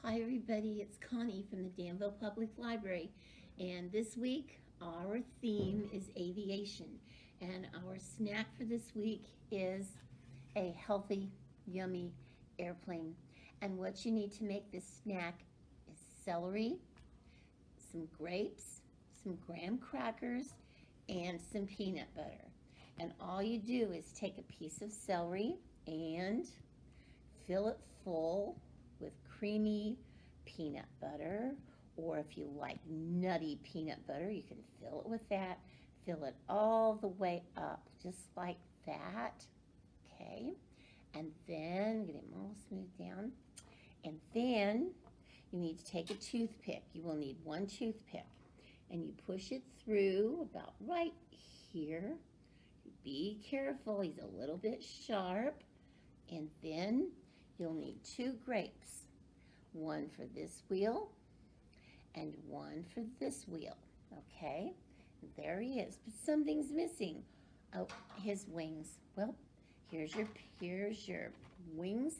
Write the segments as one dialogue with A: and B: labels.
A: Hi, everybody. It's Connie from the Danville Public Library. And this week, our theme is aviation. And our snack for this week is a healthy, yummy airplane. And what you need to make this snack is celery, some grapes, some graham crackers, and some peanut butter. And all you do is take a piece of celery and fill it full with creamy peanut butter, or if you like nutty peanut butter, you can fill it with that. Fill it all the way up, just like that. Okay, and then get it all smooth down. And then you need to take a toothpick. You will need one toothpick, and you push it through about right here. Be careful, he's a little bit sharp. And then you'll need two grapes, one for this wheel and one for this wheel. Okay, there he is, but something's missing. Oh, his wings. Well, here's your wings.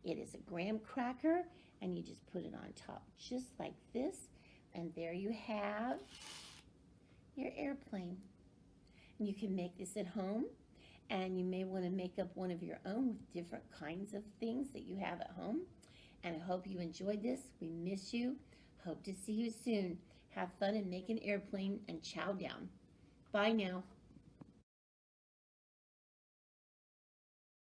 A: It is a graham cracker, and you just put it on top just like this, and there you have your airplane. And you can make this at home, and you may want to make up one of your own with different kinds of things that you have at home. And I hope you enjoyed this. We miss you. Hope to see you soon. Have fun and make an airplane and chow down. Bye now.